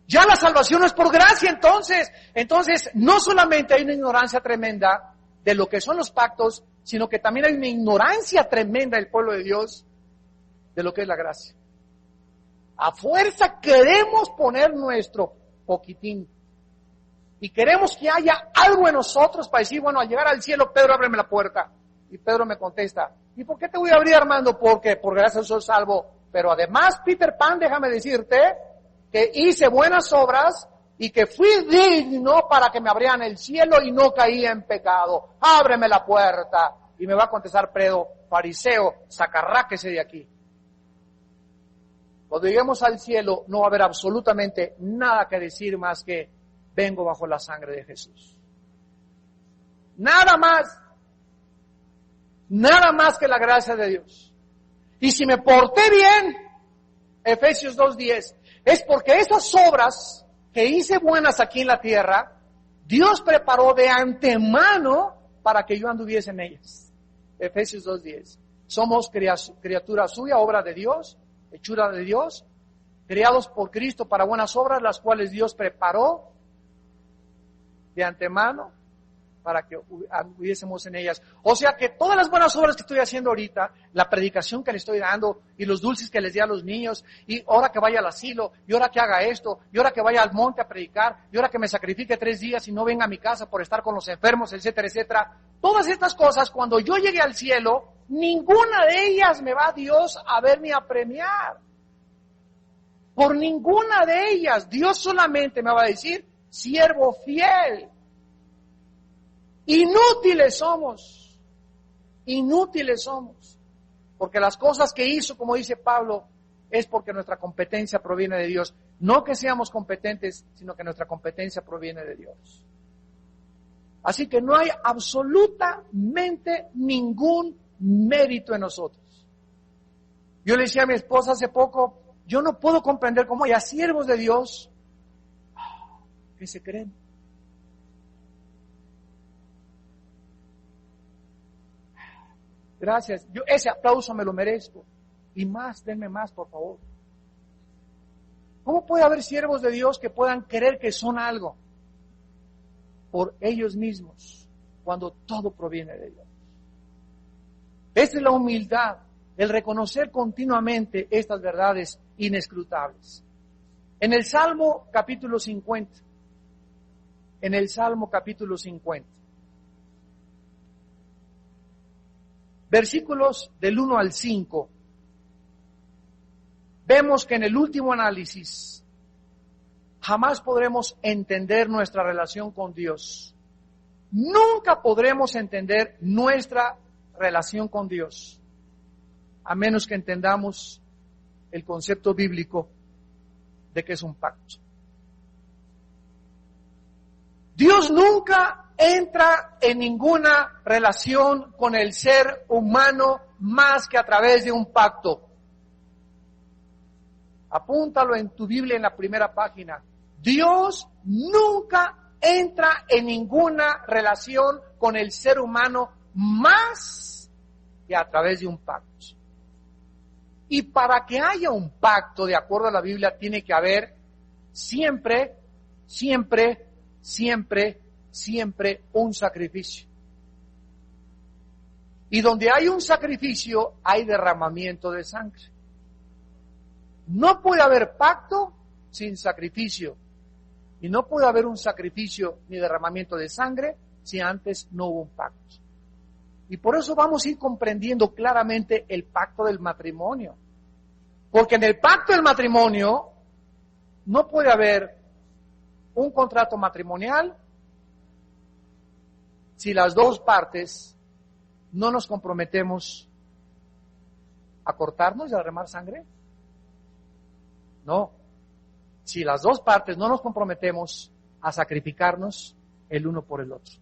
Ya la salvación no es por gracia entonces. Entonces no solamente hay una ignorancia tremenda de lo que son los pactos, sino que también hay una ignorancia tremenda del pueblo de Dios de lo que es la gracia. A fuerza queremos poner nuestro poquitín. Y queremos que haya algo en nosotros para decir, bueno, al llegar al cielo, Pedro, ábreme la puerta. Y Pedro me contesta, ¿y por qué te voy a abrir, Armando? Porque por gracia soy salvo. Pero además, Peter Pan, déjame decirte que hice buenas obras y que fui digno para que me abrieran el cielo y no caí en pecado. Ábreme la puerta. Y me va a contestar Pedro, fariseo, sacarráquese de aquí. Cuando lleguemos al cielo no va a haber absolutamente nada que decir más que vengo bajo la sangre de Jesús. Nada más que la gracia de Dios. Y si me porté bien, Efesios 2:10, es porque esas obras que hice buenas aquí en la tierra, Dios preparó de antemano para que yo anduviese en ellas. Efesios 2:10. Somos criatura suya, obra de Dios, hechura de Dios, creados por Cristo para buenas obras, las cuales Dios preparó de antemano para que anduviésemos en ellas. O sea que todas las buenas obras que estoy haciendo ahorita, la predicación que le estoy dando, y los dulces que les di a los niños, y ahora que vaya al asilo, y ahora que haga esto, y ahora que vaya al monte a predicar, y ahora que me sacrifique 3 días y no venga a mi casa por estar con los enfermos, etcétera, etcétera. Todas estas cosas, cuando yo llegue al cielo, ninguna de ellas me va Dios a verme a premiar. Por ninguna de ellas. Dios solamente me va a decir, siervo fiel. Inútiles somos. Porque las cosas que hizo, como dice Pablo, es porque nuestra competencia proviene de Dios. No que seamos competentes, sino que nuestra competencia proviene de Dios. Así que no hay absolutamente ningún mérito en nosotros. Yo le decía a mi esposa hace poco, yo no puedo comprender cómo hay siervos de Dios que se creen. Gracias. Yo ese aplauso me lo merezco. Y más, denme más, por favor. ¿Cómo puede haber siervos de Dios que puedan creer que son algo por ellos mismos cuando todo proviene de Dios? Esta es la humildad, el reconocer continuamente estas verdades inescrutables. En el Salmo capítulo 50, versículos del 1 al 5, vemos que en el último análisis jamás podremos entender nuestra relación con Dios. Nunca podremos entender nuestra relación con Dios, a menos que entendamos el concepto bíblico de que es un pacto. Dios nunca entra en ninguna relación con el ser humano más que a través de un pacto. Apúntalo en tu Biblia en la primera página. Dios nunca entra en ninguna relación con el ser humano más que a través de un pacto. Y para que haya un pacto, de acuerdo a la Biblia, tiene que haber siempre un sacrificio. Y donde hay un sacrificio, hay derramamiento de sangre. No puede haber pacto sin sacrificio. Y no puede haber un sacrificio ni derramamiento de sangre si antes no hubo un pacto. Y por eso vamos a ir comprendiendo claramente el pacto del matrimonio. Porque en el pacto del matrimonio no puede haber un contrato matrimonial si las dos partes no nos comprometemos a cortarnos y a derramar sangre. No. Si las dos partes no nos comprometemos a sacrificarnos el uno por el otro.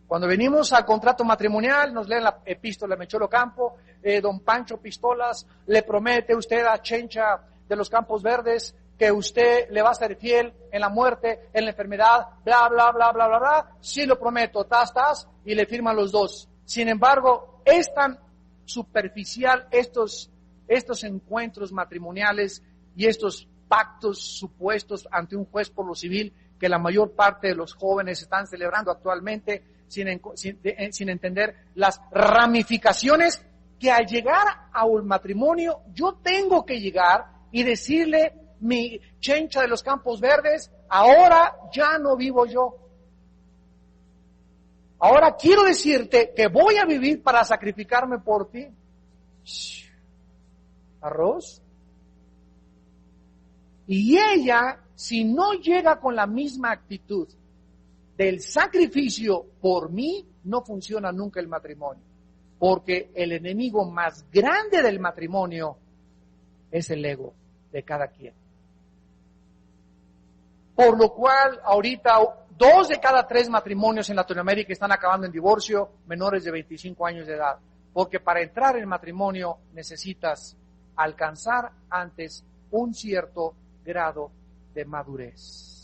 Cuando venimos al contrato matrimonial, nos leen la epístola de Mecholo Campo, don Pancho Pistolas le promete usted a Chencha de los Campos Verdes que usted le va a ser fiel en la muerte, en la enfermedad, bla, bla, bla, bla, bla, bla. Sí lo prometo, tas, y le firman los dos. Sin embargo, es tan superficial estos encuentros matrimoniales y estos pactos supuestos ante un juez por lo civil que la mayor parte de los jóvenes están celebrando actualmente sin entender las ramificaciones que al llegar a un matrimonio yo tengo que llegar y decirle, mi Chencha de los Campos Verdes, ahora ya no vivo yo. Ahora quiero decirte que voy a vivir para sacrificarme por ti. ¿Arroz? Y ella, si no llega con la misma actitud del sacrificio por mí, no funciona nunca el matrimonio. Porque el enemigo más grande del matrimonio es el ego de cada quien. Por lo cual, ahorita, 2 de cada 3 matrimonios en Latinoamérica están acabando en divorcio, menores de 25 años de edad. Porque para entrar en matrimonio necesitas alcanzar antes un cierto grado de madurez.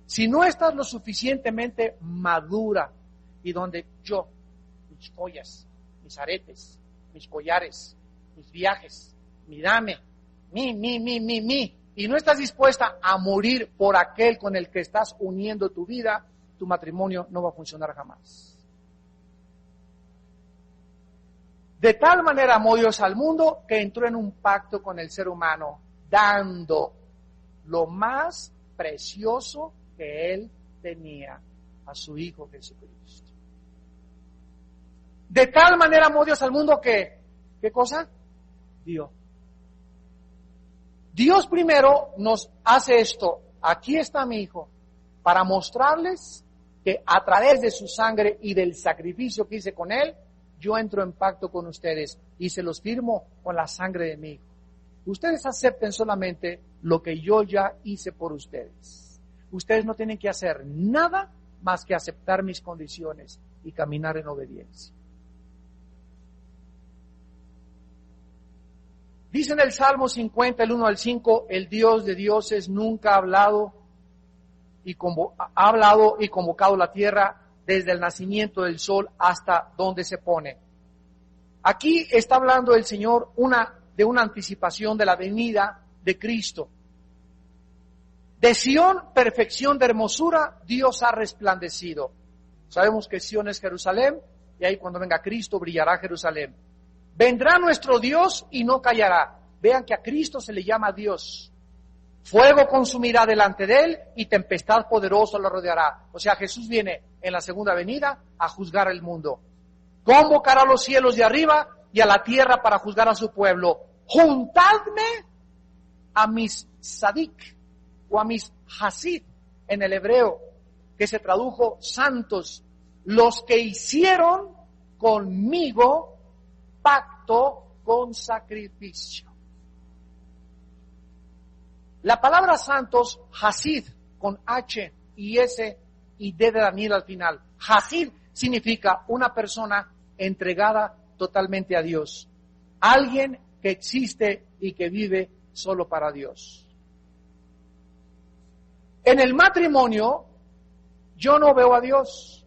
Si no estás lo suficientemente madura y donde yo, mis joyas, mis aretes, mis collares, mis viajes, mi dame, y no estás dispuesta a morir por aquel con el que estás uniendo tu vida, tu matrimonio no va a funcionar jamás. De tal manera amó Dios al mundo que entró en un pacto con el ser humano, dando lo más precioso que Él tenía, a su Hijo Jesucristo. De tal manera amó Dios al mundo que, ¿qué cosa? Dio. Dios primero nos hace esto, aquí está mi Hijo, para mostrarles que a través de su sangre y del sacrificio que hice con Él, yo entro en pacto con ustedes y se los firmo con la sangre de mi Hijo. Ustedes acepten solamente lo que yo ya hice por ustedes. Ustedes no tienen que hacer nada más que aceptar mis condiciones y caminar en obediencia. Dice en el Salmo 50, el 1 al 5, el Dios de dioses nunca ha hablado y convocado la tierra desde el nacimiento del sol hasta donde se pone. Aquí está hablando el Señor de una anticipación de la venida de Cristo. De Sión, perfección de hermosura, Dios ha resplandecido. Sabemos que Sión es Jerusalén, y ahí cuando venga Cristo brillará Jerusalén. Vendrá nuestro Dios y no callará. Vean que a Cristo se le llama Dios. Fuego consumirá delante de Él y tempestad poderosa lo rodeará. O sea, Jesús viene en la segunda venida a juzgar el mundo. Convocará a los cielos de arriba y a la tierra para juzgar a su pueblo. Juntadme a mis sadik o a mis hasid en el hebreo, que se tradujo santos, los que hicieron conmigo pacto con sacrificio. La palabra santos, hasid, con H y S y D de Daniel al final. Hasid significa una persona entregada totalmente a Dios. Alguien que existe y que vive solo para Dios. En el matrimonio, yo no veo a Dios,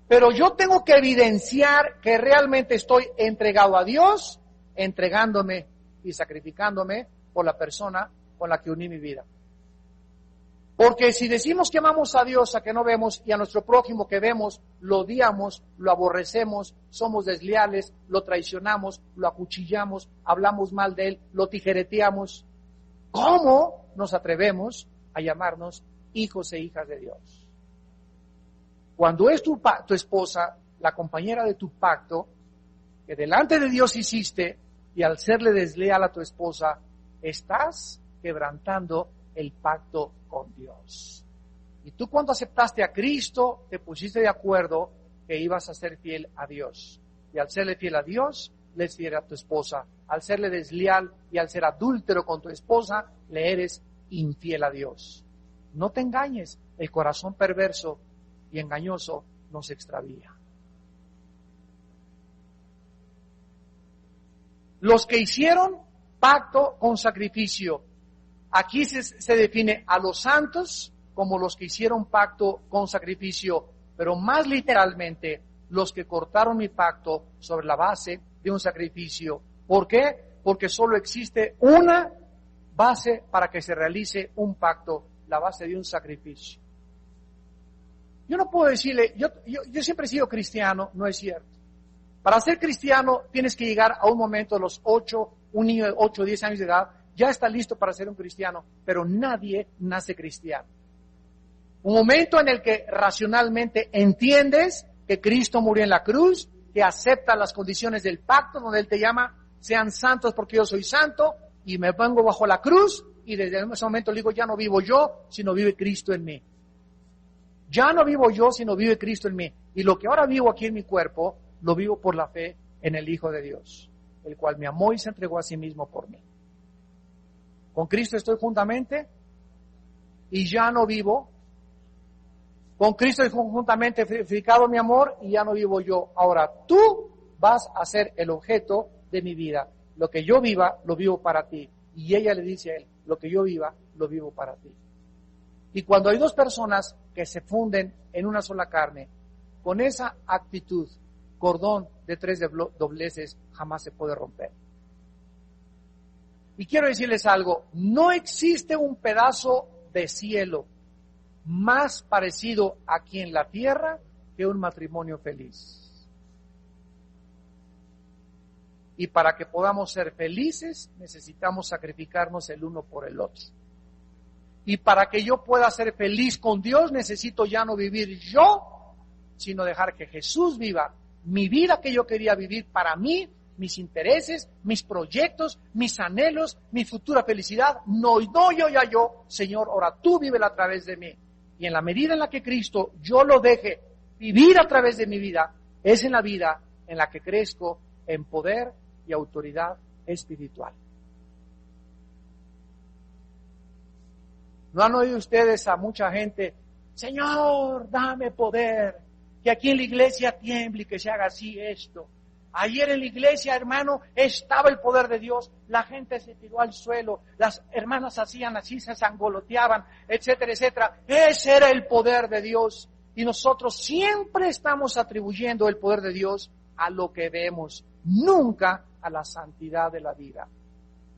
pero yo tengo que evidenciar que realmente estoy entregado a Dios, entregándome y sacrificándome por la persona con la que uní mi vida. Porque si decimos que amamos a Dios a que no vemos y a nuestro prójimo que vemos, lo odiamos, lo aborrecemos, somos desleales, lo traicionamos, lo acuchillamos, hablamos mal de él, lo tijereteamos, ¿cómo nos atrevemos a llamarnos hijos e hijas de Dios? Cuando es tu esposa, la compañera de tu pacto, que delante de Dios hiciste, y al serle desleal a tu esposa, estás quebrantando el pacto con Dios. Y tú cuando aceptaste a Cristo, te pusiste de acuerdo que ibas a ser fiel a Dios. Y al serle fiel a Dios, le es fiel a tu esposa. Al serle desleal y al ser adúltero con tu esposa, le eres infiel a Dios. No te engañes, el corazón perverso y engañoso nos extravía. Los que hicieron pacto con sacrificio. Aquí se define a los santos como los que hicieron pacto con sacrificio, pero más literalmente, los que cortaron mi pacto sobre la base de un sacrificio. ¿Por qué? Porque solo existe una base para que se realice un pacto, la base de un sacrificio. Yo no puedo decirle, yo siempre he sido cristiano, no es cierto. Para ser cristiano tienes que llegar a un momento de los 8, un niño de 8 o 10 años de edad, ya está listo para ser un cristiano, pero nadie nace cristiano. Un momento en el que racionalmente entiendes que Cristo murió en la cruz, que acepta las condiciones del pacto, donde Él te llama, sean santos porque yo soy santo, y me pongo bajo la cruz, y desde ese momento le digo, ya no vivo yo, sino vive Cristo en mí. Ya no vivo yo, sino vive Cristo en mí. Y lo que ahora vivo aquí en mi cuerpo, lo vivo por la fe en el Hijo de Dios, el cual me amó y se entregó a sí mismo por mí. Con Cristo estoy juntamente, y ya no vivo. Con Cristo es conjuntamente edificado mi amor y ya no vivo yo. Ahora tú vas a ser el objeto de mi vida. Lo que yo viva, lo vivo para ti. Y ella le dice a él, lo que yo viva, lo vivo para ti. Y cuando hay dos personas que se funden en una sola carne, con esa actitud, cordón de 3 dobleces jamás se puede romper. Y quiero decirles algo, no existe un pedazo de cielo más parecido aquí en la tierra que un matrimonio feliz. Y para que podamos ser felices, necesitamos sacrificarnos el uno por el otro. Y para que yo pueda ser feliz con Dios, necesito ya no vivir yo, sino dejar que Jesús viva mi vida que yo quería vivir para mí, mis intereses, mis proyectos, mis anhelos, mi futura felicidad. No yo, Señor, ahora tú vívela a través de mí. Y en la medida en la que Cristo yo lo deje vivir a través de mi vida, es en la vida en la que crezco en poder y autoridad espiritual. ¿No han oído ustedes a mucha gente, Señor, dame poder, que aquí en la iglesia tiemble y que se haga así esto? Ayer en la iglesia, hermano, estaba el poder de Dios, la gente se tiró al suelo, las hermanas hacían así, se sangoloteaban, etcétera, etcétera. Ese era el poder de Dios. Y nosotros siempre estamos atribuyendo el poder de Dios a lo que vemos, nunca a la santidad de la vida.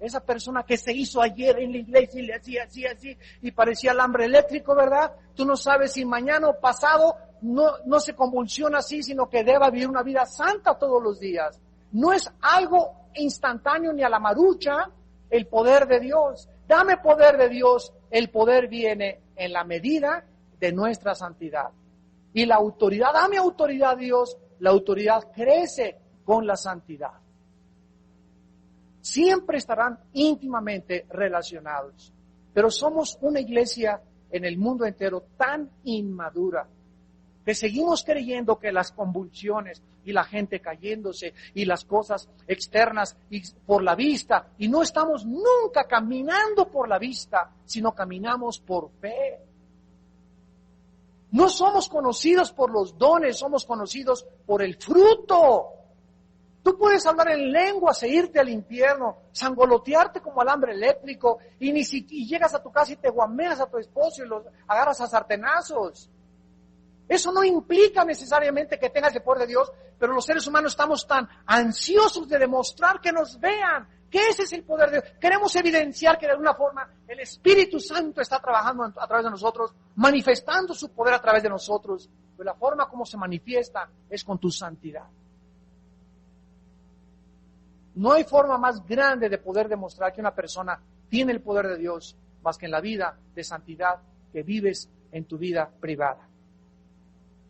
Esa persona que se hizo ayer en la iglesia y le hacía así, y parecía alambre eléctrico, ¿verdad? Tú no sabes si mañana o pasado no se convulsiona así, sino que deba vivir una vida santa todos los días. No es algo instantáneo ni a la marucha el poder de Dios. Dame poder de Dios. El poder viene en la medida de nuestra santidad. Y la autoridad, dame autoridad, Dios. La autoridad crece con la santidad. Siempre estarán íntimamente relacionados. Pero somos una iglesia en el mundo entero tan inmadura que seguimos creyendo que las convulsiones y la gente cayéndose y las cosas externas y por la vista, y no estamos nunca caminando por la vista, sino caminamos por fe. No somos conocidos por los dones, somos conocidos por el fruto. Tú puedes hablar en lenguas e irte al infierno, sangolotearte como alambre eléctrico y llegas a tu casa y te guameas a tu esposo y los agarras a sartenazos. Eso no implica necesariamente que tengas el poder de Dios, pero los seres humanos estamos tan ansiosos de demostrar que nos vean, que ese es el poder de Dios. Queremos evidenciar que de alguna forma el Espíritu Santo está trabajando a través de nosotros, manifestando su poder a través de nosotros. Pero la forma como se manifiesta es con tu santidad. No hay forma más grande de poder demostrar que una persona tiene el poder de Dios más que en la vida de santidad que vives en tu vida privada.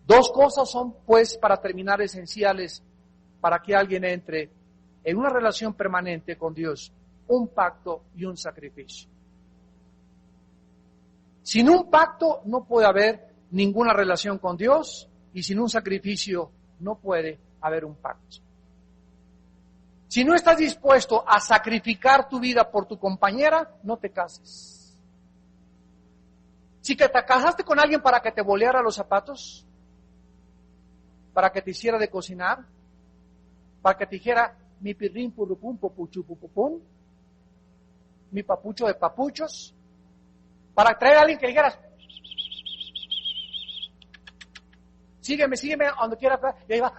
Dos cosas son, pues, para terminar, esenciales para que alguien entre en una relación permanente con Dios: un pacto y un sacrificio. Sin un pacto no puede haber ninguna relación con Dios, y sin un sacrificio no puede haber un pacto. Si no estás dispuesto a sacrificar tu vida por tu compañera, no te cases. Si que te casaste con alguien para que te boleara los zapatos, para que te hiciera de cocinar, para que te dijera mi pirrín purupum popuchu pupupum, mi papucho de papuchos, para traer a alguien que le dijeras, sígueme, donde quiera, y ahí va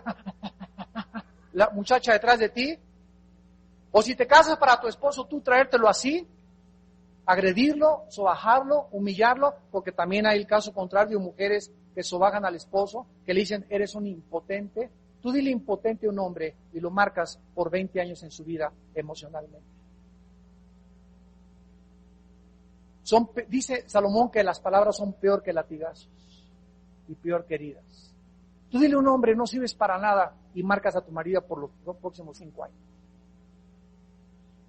la muchacha detrás de ti. O si te casas para tu esposo, tú traértelo así, agredirlo, sobajarlo, humillarlo, porque también hay el caso contrario de mujeres que sobajan al esposo, que le dicen, eres un impotente. Tú dile impotente a un hombre y lo marcas por 20 años en su vida emocionalmente. Dice Salomón que las palabras son peor que latigazos y peor que heridas. Tú dile a un hombre, no sirves para nada, y marcas a tu marido por los próximos 5 años.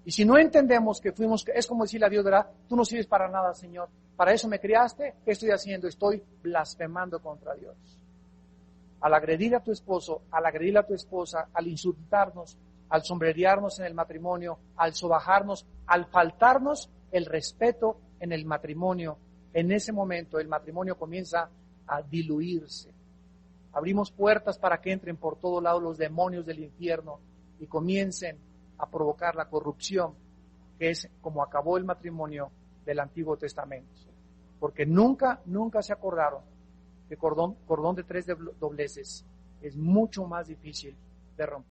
Y si no entendemos que es como decirle a Dios, ¿verdad? Tú no sirves para nada, Señor. Para eso me criaste. ¿Qué estoy haciendo? Estoy blasfemando contra Dios. Al agredir a tu esposo, al agredir a tu esposa, al insultarnos, al sombrerearnos en el matrimonio, al sobajarnos, al faltarnos el respeto en el matrimonio, en ese momento el matrimonio comienza a diluirse. Abrimos puertas para que entren por todos lados los demonios del infierno y comiencen a provocar la corrupción, que es como acabó el matrimonio del Antiguo Testamento. Porque nunca se acordaron que cordón de 3 dobleces es mucho más difícil de romper.